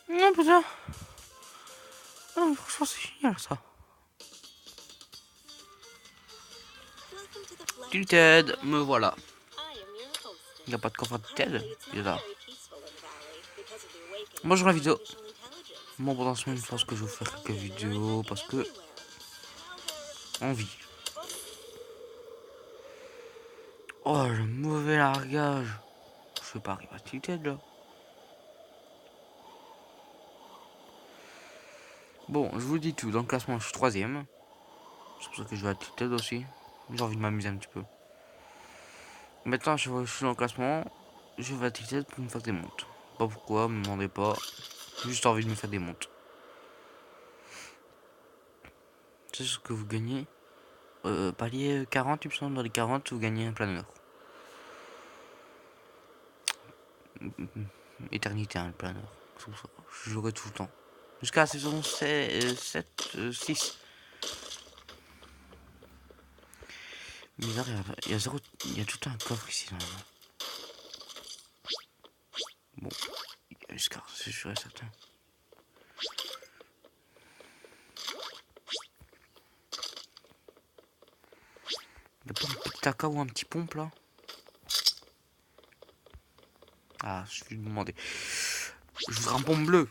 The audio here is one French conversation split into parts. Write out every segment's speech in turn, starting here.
Non, putain. Non, franchement, c'est génial ça. Tilted, me voilà. Il n'y a pas de coffre de Ted, il est là. Bonjour la vidéo. Bon, pendant ce moment, je pense que je vais faire quelques vidéos parce que. Envie. Oh, le mauvais largage. Je vais pas arriver à Tilted là. Bon, je vous dis tout. Dans le classement, je suis 3ème. C'est pour ça que je vais à Tilted aussi. J'ai envie de m'amuser un petit peu. Maintenant, je suis dans le classement. Je vais à Tilted pour me faire des montes. Pas pourquoi, me demandez pas. J'ai juste envie de me faire des montes. C'est ce que vous gagnez. Palier 40, il me semble. Dans les 40, vous gagnez un planeur. Éternité, hein, le planeur. Je jouerai tout le temps. Jusqu'à la saison 7, 6. Bizarre, il y a zéro. Il y a tout un coffre ici, normalement. Bon, jusqu'à, c'est sûr et certain. Il n'y a pas un petit taca ou un petit pompe là? Ah, je vais lui demander. Je voudrais un pompe bleu.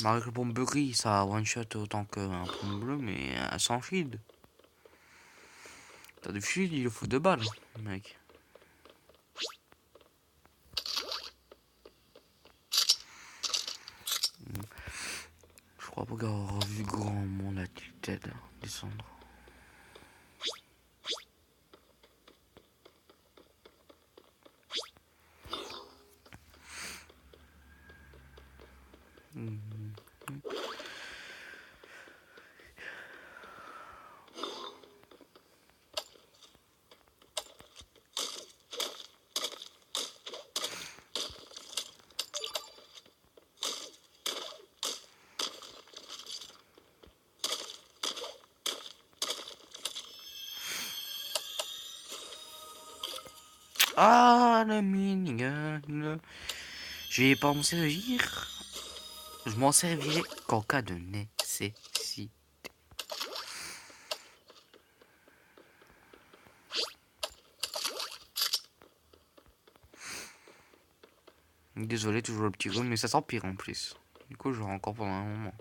Mais avec le pompe gris, ça one shot autant qu'un pompe bleu, mais sans shield. T'as du shield, il faut 2 balles, mec. Je crois pas avoir vu grand monde à Tilted descendre. Ah, la minigun. Je vais pas m'en servir. Je m'en servirai qu'en cas de nécessité. Désolé, toujours le petit rhume, mais ça s'empire en plus. Du coup, j'aurai encore pendant un moment.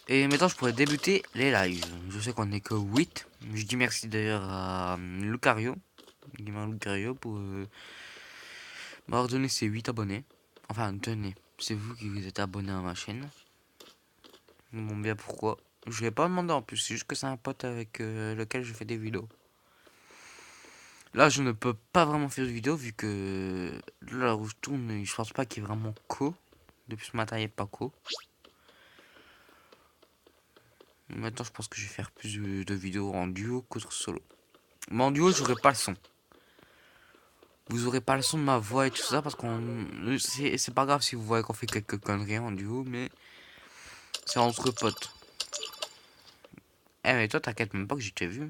Et maintenant, je pourrais débuter les lives. Je sais qu'on est que 8. Je dis merci d'ailleurs à Lucario, Gamer Lucario, pour m'avoir donné ses 8 abonnés. Enfin, tenez, c'est vous qui vous êtes abonné à ma chaîne. Bon, bien pourquoi. Je ne l'ai pas demandé en plus, c'est juste que c'est un pote avec lequel je fais des vidéos. Là, je ne peux pas vraiment faire de vidéo vu que là où je tourne, je pense pas qu'il est vraiment co. Depuis ce matin, il n'est pas co. Maintenant, je pense que je vais faire plus de vidéos en duo qu'autre solo. Mais en duo, j'aurai pas le son. Vous aurez pas le son de ma voix et tout ça parce qu'on. C'est pas grave si vous voyez qu'on fait quelques conneries en duo, mais c'est entre potes. Eh, mais toi, t'inquiète même pas que j'ai déjà vu.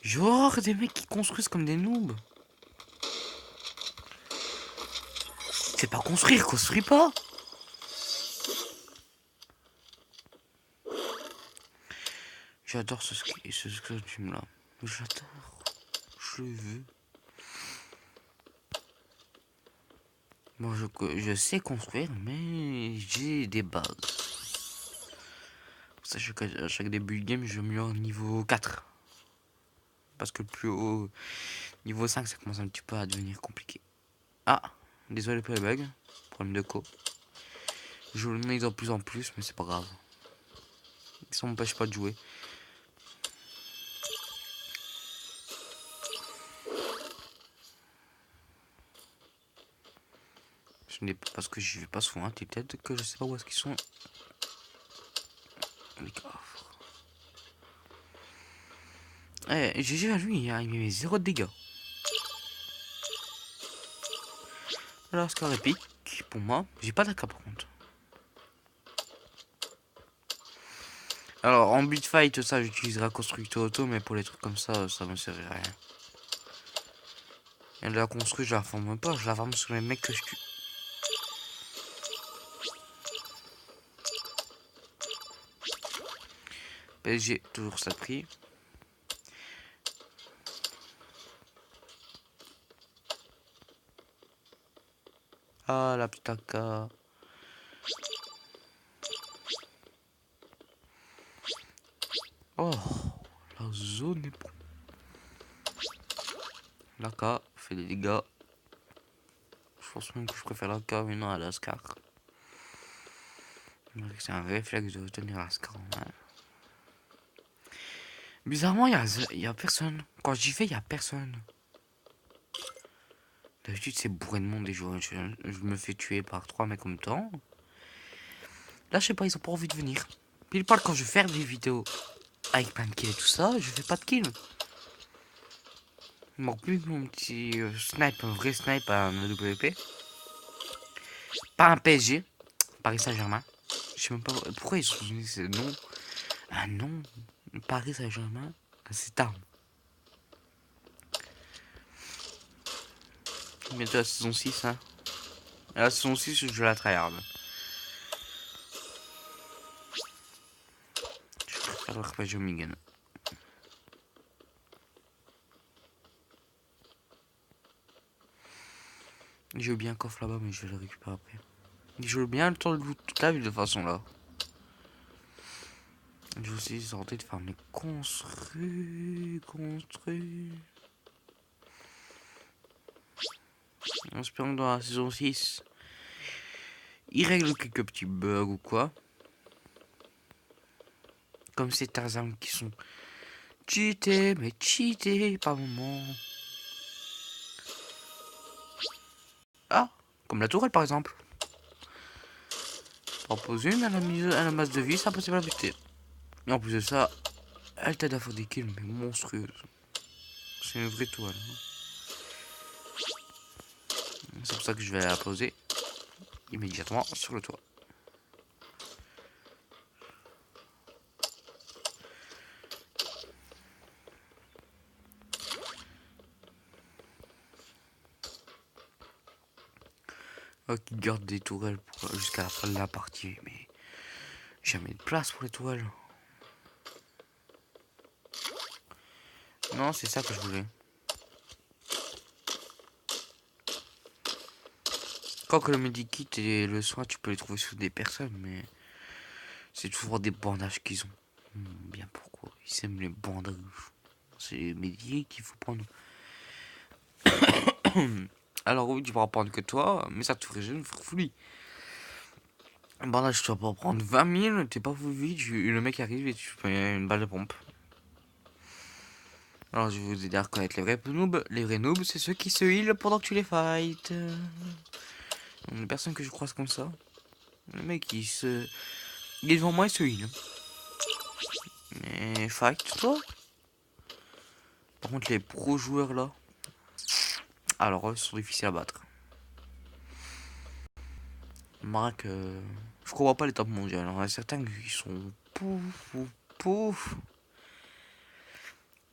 Genre, des mecs qui construisent comme des noobs. C'est pas construire, construis pas. J'adore ce costume là. J'adore. Je le veux. Bon, je sais construire, mais j'ai des bases. Sachez qu'à chaque début de game, je m'améliore niveau 4. Parce que le plus haut, niveau 5, ça commence un petit peu à devenir compliqué. Ah, désolé pour les bugs. Problème de co. Je le mets de plus en plus, mais c'est pas grave. Ça m'empêche pas de jouer. Ce n'est pas parce que j'y vais pas souvent, peut-être que je sais pas où est-ce qu'ils sont. Les coffres. Eh, GG à lui, il met 0 de dégâts. Alors, score épique pour moi. J'ai pas d'AK par contre. Alors, en but fight, ça, j'utiliserai constructeur auto, mais pour les trucs comme ça me servirait à rien. Et la construire, je la forme pas, je la forme sur les mecs que je tue. PSG, toujours ça de prix. Ah, la petite AK. Oh, la zone est bon. L'AK fait des dégâts. Je pense même que je préfère l'AK maintenant à la Scar. C'est un réflexe de tenir la Scar en main. Bizarrement, y a personne. Quand j'y vais, y a personne. D'habitude, c'est bourré de monde et je me fais tuer par 3 mecs en même temps. Là, je sais pas, ils ont pas envie de venir. Pile poil quand je vais faire des vidéos avec plein de kills et tout ça, je fais pas de kills. Il manque plus que mon petit snipe, un vrai snipe à un AWP. Pas un PSG, Paris Saint-Germain. Je sais même pas pourquoi ils sont donné ce nom. Ah non, Paris Saint-Germain, c'est arme. Bientôt la saison 6, hein. À la saison 6, je la tryhard. Je préfère le RPG Omegan. J'ai oublié un coffre là-bas, mais je vais le récupérer après. J'ai bien le temps de loot toute la ville de toute façon là. Je vais aussi tenter de faire mes construits. En espérant que dans la saison 6, il règle quelques petits bugs ou quoi. Comme ces Tarzan qui sont cheatés, mais cheatés par moment. Ah, comme la tourelle par exemple. En pose une, elle a masse de vie, c'est impossible à buter. Et en plus de ça, elle t'aide à faire des kills, mais monstrueuses. C'est une vraie toile. C'est pour ça que je vais la poser immédiatement sur le toit. Qui garde des tourelles jusqu'à la fin de la partie, mais jamais de place pour les tourelles. Non, c'est ça que je voulais. Quoique le medikit et le soin, tu peux les trouver sur des personnes, mais c'est toujours des bandages qu'ils ont. Bien pourquoi? Ils aiment les bandages. C'est les medikits qu'il faut prendre. Alors oui, tu pourras prendre que toi, mais ça te ferait une folie. Un bandage, tu vas pas prendre 20 000, t'es pas fou vite, le mec arrive et tu fais une balle de pompe. Alors je vais vous aider à reconnaître les vrais noobs. Les vrais noobs, c'est ceux qui se heal pendant que tu les fights. Une personne que je croise comme ça. Le mec il est devant moi, il se heal. Mais fight toi. Par contre les pros joueurs là. Alors eux sont difficiles à battre. Marc, je comprends pas les top mondiaux. Alors il y en a certains qui sont pouf.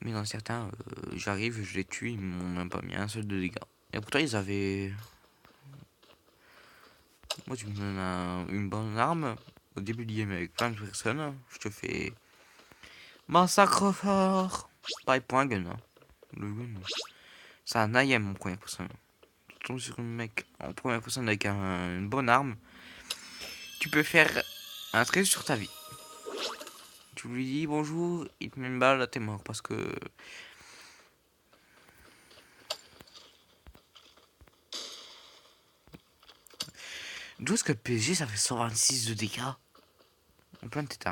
Mais dans certains, j'arrive, je les tue, ils m'ont même pas mis un seul de dégâts. Et pourtant ils avaient... Moi tu me donnes une bonne arme au début du game avec plein de personnes, je te fais massacre fort. Pareil pour un gun. Hein. Le gun, c'est un IM en première personne. Tu tombes sur un mec en première personne avec une bonne arme, tu peux faire un trait sur ta vie. Tu lui dis bonjour, il te met une balle, t'es mort parce que... D'où est-ce que le PSG ça fait 126 de dégâts en plein de tête.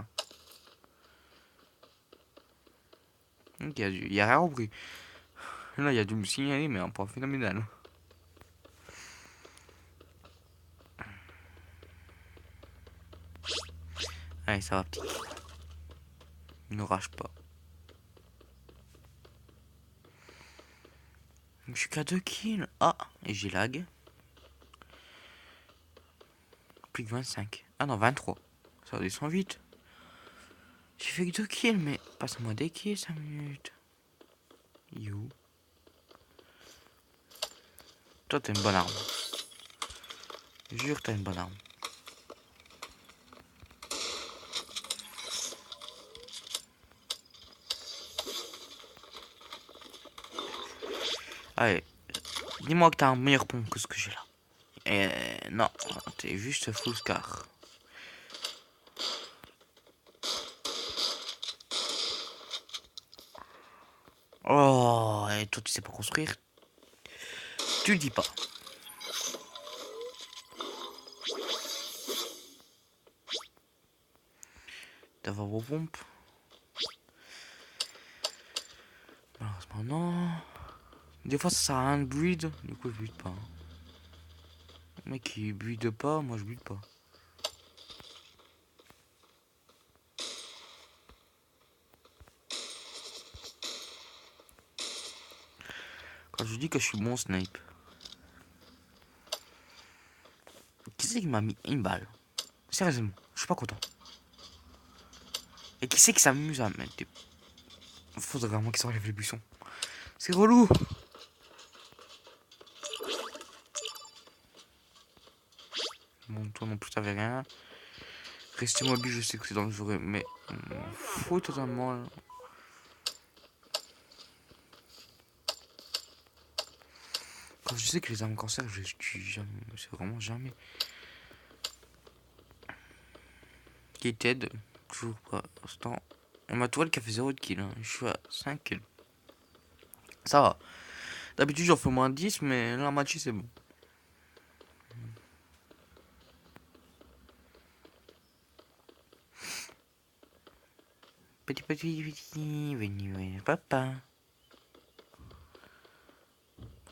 Donc il y a rien compris. Là il y a dû me signaler mais un point phénoménal. Allez ça va petit. Ne rage pas. Je suis qu'à 2 kills. Ah, et j'ai lag. Plus que 25. Ah non, 23. Ça descend vite. J'ai fait que 2 kills, mais passe-moi des kills 5 minutes. You. Toi, t'as une bonne arme. Jure, t'as une bonne arme. Allez, dis-moi que t'as un meilleur pont que ce que j'ai là. Non, t'es juste full scar. Oh, et toi tu sais pas construire. Tu le dis pas. D'avoir vos pompes. Malheureusement non. Des fois ça sert à rien de build. Du coup je build pas. Le mec il build pas, moi je build pas. Quand je dis que je suis bon snipe. Qui c'est qui m'a mis une balle? Sérieusement, je suis pas content. Et qui c'est qui s'amuse à mettre des... Faudrait vraiment qu'ils s'enlèvent les buissons. C'est relou. Bon, toi non plus t'avais rien. Rester mobile, je sais que c'est dangereux, mais faut totalement. Là. Quand je sais que les armes cancer, je tue jamais. C'est vraiment jamais. Qui t'aide, toujours pas. Instant. Et ma toile qui a fait 0 de kill. Hein. Je suis à 5 kills. Ça va. D'habitude, j'en fais moins 10, mais là, match, c'est bon. Petit, venu, papa.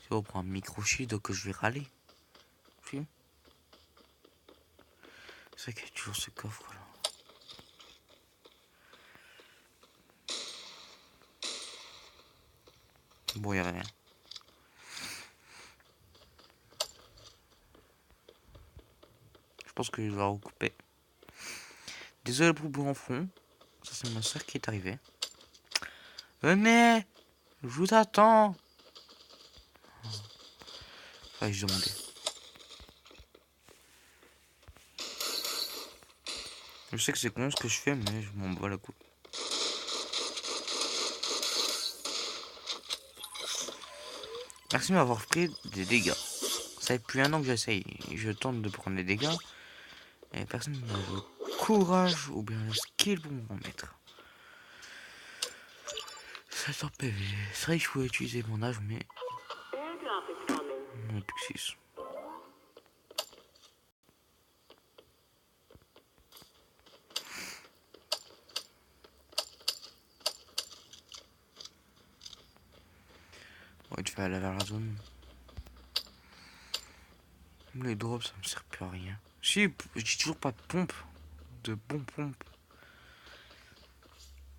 C'est bon, pour un micro-chi, donc je vais râler. C'est vrai qu'il y a toujours ce coffre là. Bon, il n'y a rien. Je pense que je vais recouper. Désolé pour le bruit en fond. Ça, c'est ma soeur qui est arrivée. Venez! Je vous attends! Fallait que je demandais. Je sais que c'est con ce que je fais, mais je m'en bats la coupe. Merci de m'avoir pris des dégâts. Ça fait plus 1 an que j'essaye. Je tente de prendre des dégâts. Et personne n'a le courage ou bien le skill pour m'en mettre. C'est un PV. C'est vrai que je pouvais utiliser mon âge, mais... On n'a plus que 6. Ouais, tu vas aller vers la zone. Les drops, ça me sert plus à rien. Si, j'ai toujours pas de pompe. De bon pompe.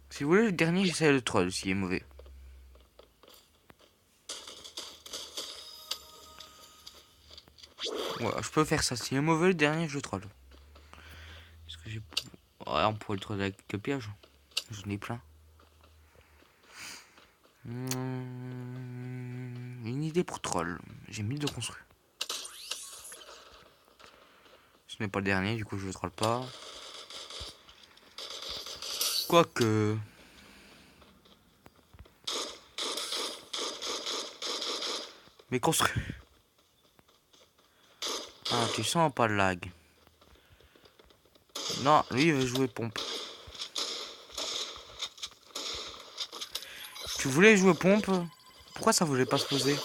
Si vous voulez, le dernier, j'essaie le troll s'il est mauvais. Voilà, je peux faire ça. S'il est mauvais, le dernier, je le troll. Est-ce que j'ai... Ouais, on pourrait le troll avec le piège. J'en ai plein. Une idée pour troll. J'ai 1000 de construire. Ce n'est pas le dernier, du coup je le troll pas. Quoique... Mais construit. Ah, tu sens pas le lag. Non, lui il veut jouer pompe. Tu voulais jouer pompe? Pourquoi ça voulait pas se poser?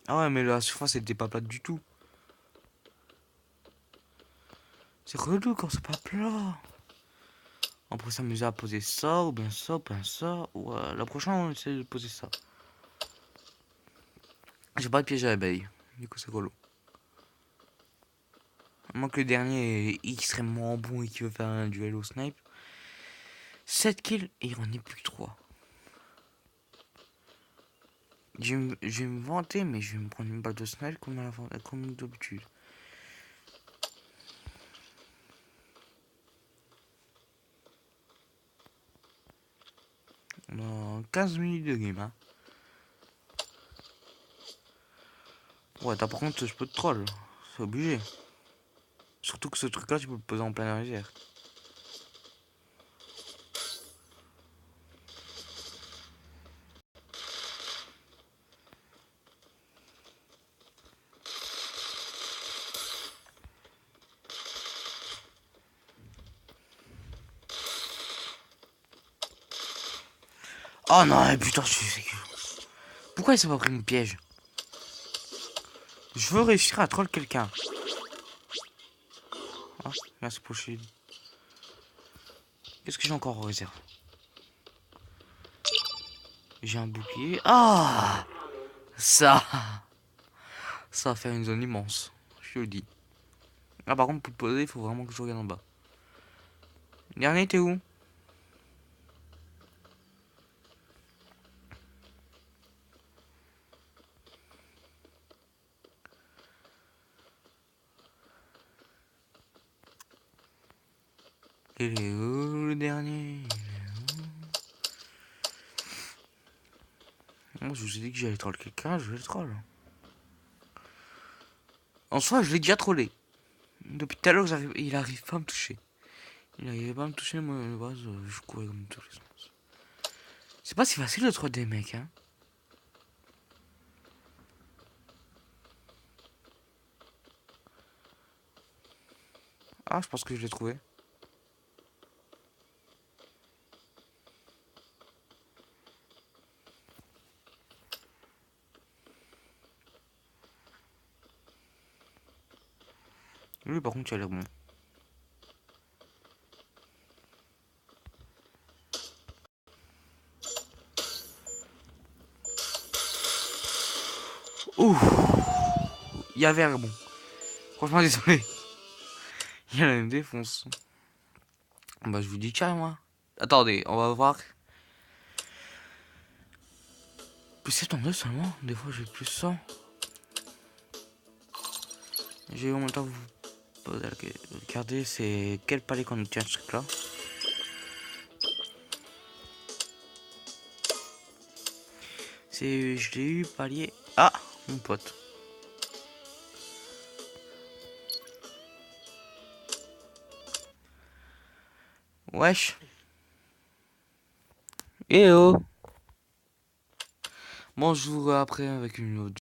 Ah ouais, mais la surface était pas plate du tout. C'est relou quand c'est pas plat. On pourrait s'amuser à poser ça, ou bien ça, ou bien ça. Ou la prochaine, on essaie de poser ça. J'ai pas de piège à l'abeille. Du coup, c'est relou. À moins que le dernier est extrêmement bon et qu'il veut faire un duel au snipe. 7 kills et il en est plus que 3. Je vais me vanter, mais je vais me prendre une balle de snipe comme d'habitude. On a 15 minutes de game, hein. Ouais, t'as par contre, je peux te troll. C'est obligé. Surtout que ce truc-là, tu peux le poser en plein rivière. Oh non, putain, je suis... Pourquoi il s'est pas pris mon piège? Je veux réussir à troll quelqu'un. Ah, merci pour le shield. Qu'est-ce que j'ai encore en réserve? J'ai un bouclier. Ah, ça va faire une zone immense. Je te le dis. Ah, par contre, pour te poser, il faut vraiment que je regarde en bas. Dernier, t'es où? Il est où le dernier? Moi, je vous ai dit que j'allais troll quelqu'un, je vais le troll. En soi, je l'ai déjà trollé. Depuis tout à l'heure, il arrive pas à me toucher. Il arrivait pas à me toucher, moi, de base, je courais comme tous les sens. C'est pas si facile de trouver des mecs, hein. Ah, je pense que je l'ai trouvé. Lui, par contre, il a l'air bon. Ouh, il y avait un bon. Franchement, désolé. Il y en a une défonce. Bah, je vous dis ciao, moi. Attendez, on va voir. Plus 72 seulement. Des fois, j'ai plus 100. J'ai en même temps vous regardez, c'est quel palais qu'on obtient ce truc là. C'est, je l'ai eu palier. Ah, mon pote. Wesh. Eh oh. Bonjour après avec une autre